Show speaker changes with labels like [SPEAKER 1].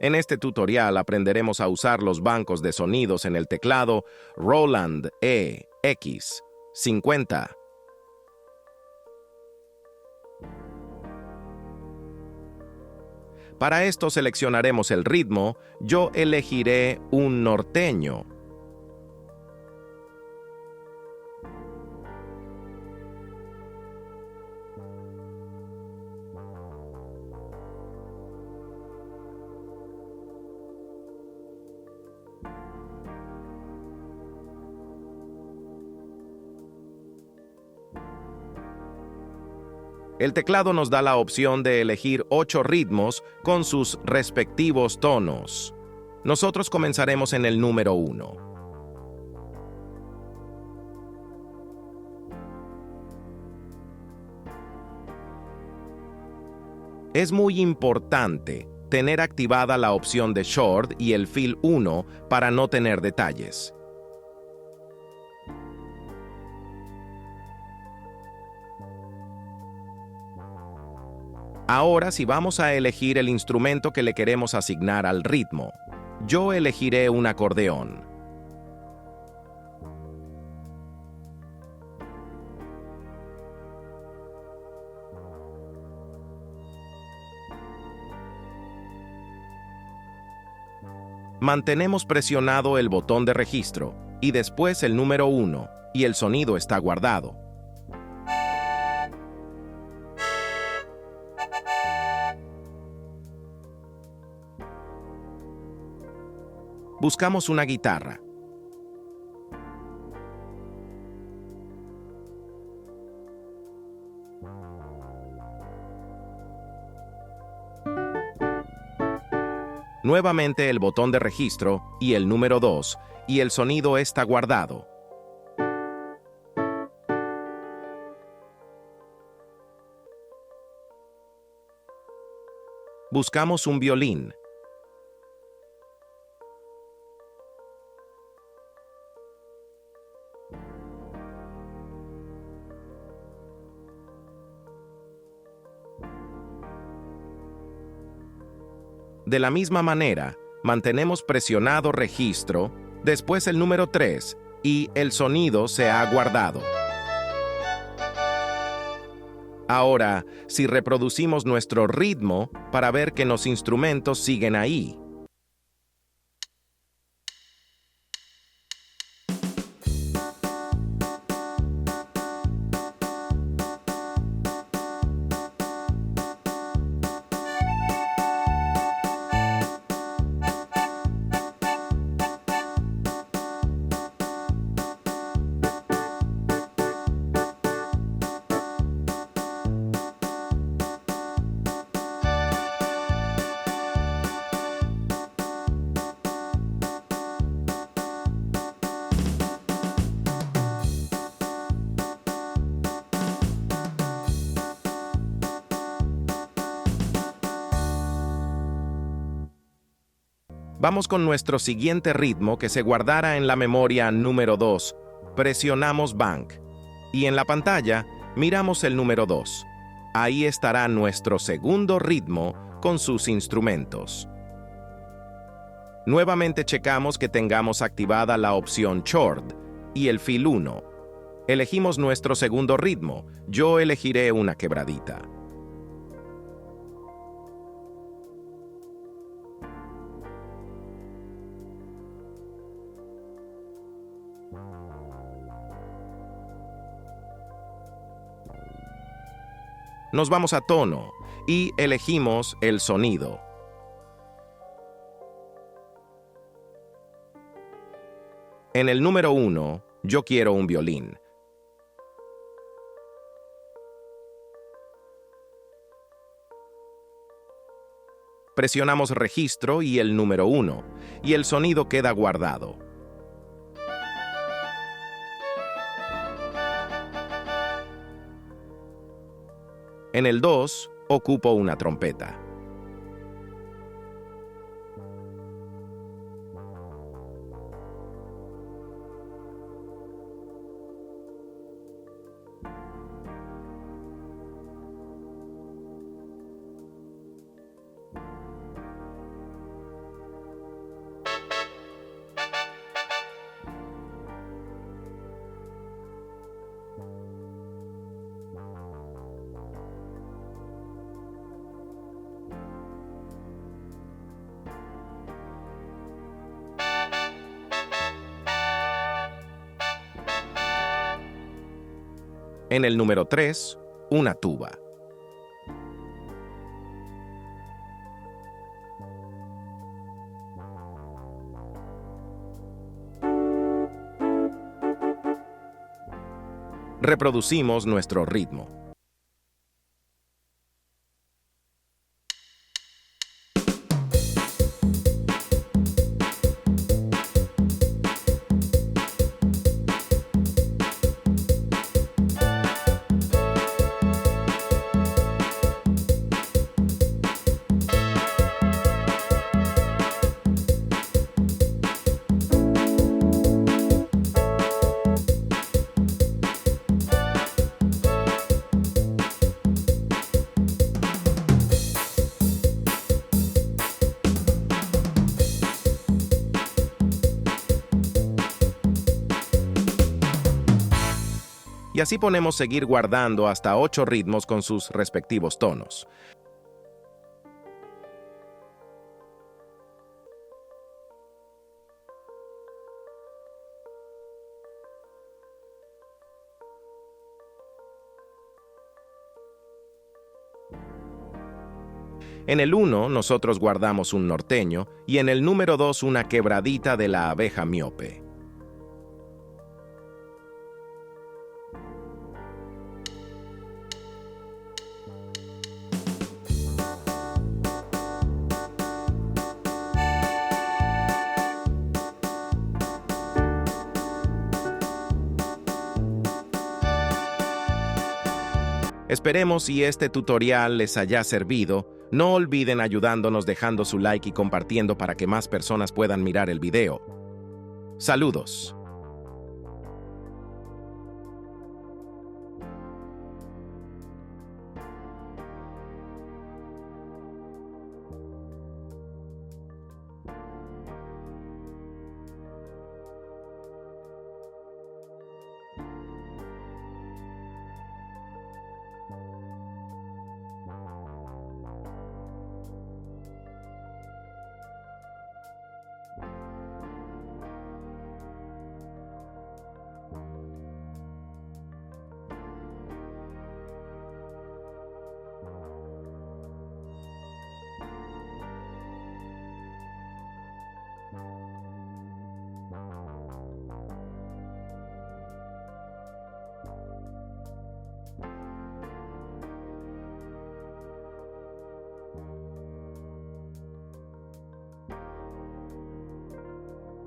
[SPEAKER 1] En este tutorial aprenderemos a usar los bancos de sonidos en el teclado Roland EX50. Para esto seleccionaremos el ritmo. Yo elegiré un norteño. El teclado nos da la opción de elegir 8 ritmos con sus respectivos tonos. Nosotros comenzaremos en el número 1. Es muy importante tener activada la opción de Short y el Fill 1 para no tener detalles. Ahora sí vamos a elegir el instrumento que le queremos asignar al ritmo. Yo elegiré un acordeón. Mantenemos presionado el botón de registro y después el número 1 y el sonido está guardado. Buscamos una guitarra. Nuevamente el botón de registro y el número 2 y el sonido está guardado. Buscamos un violín. De la misma manera, mantenemos presionado registro, después el número 3 y el sonido se ha guardado. Ahora, si reproducimos nuestro ritmo para ver que los instrumentos siguen ahí. Vamos con nuestro siguiente ritmo que se guardará en la memoria número 2. Presionamos Bank y en la pantalla miramos el número 2. Ahí estará nuestro segundo ritmo con sus instrumentos. Nuevamente checamos que tengamos activada la opción Short y el Fill 1. Elegimos nuestro segundo ritmo. Yo elegiré una quebradita. Nos vamos a tono y elegimos el sonido. En el número 1, yo quiero un violín. Presionamos registro y el número 1, y el sonido queda guardado. En el 2, ocupo una trompeta. En el número 3, una tuba. Reproducimos nuestro ritmo. Y así podemos seguir guardando hasta 8 ritmos con sus respectivos tonos. En el 1 nosotros guardamos un norteño y en el número 2 una quebradita de la abeja miope. Esperemos si este tutorial les haya servido. No olviden ayudándonos dejando su like y compartiendo para que más personas puedan mirar el video. Saludos.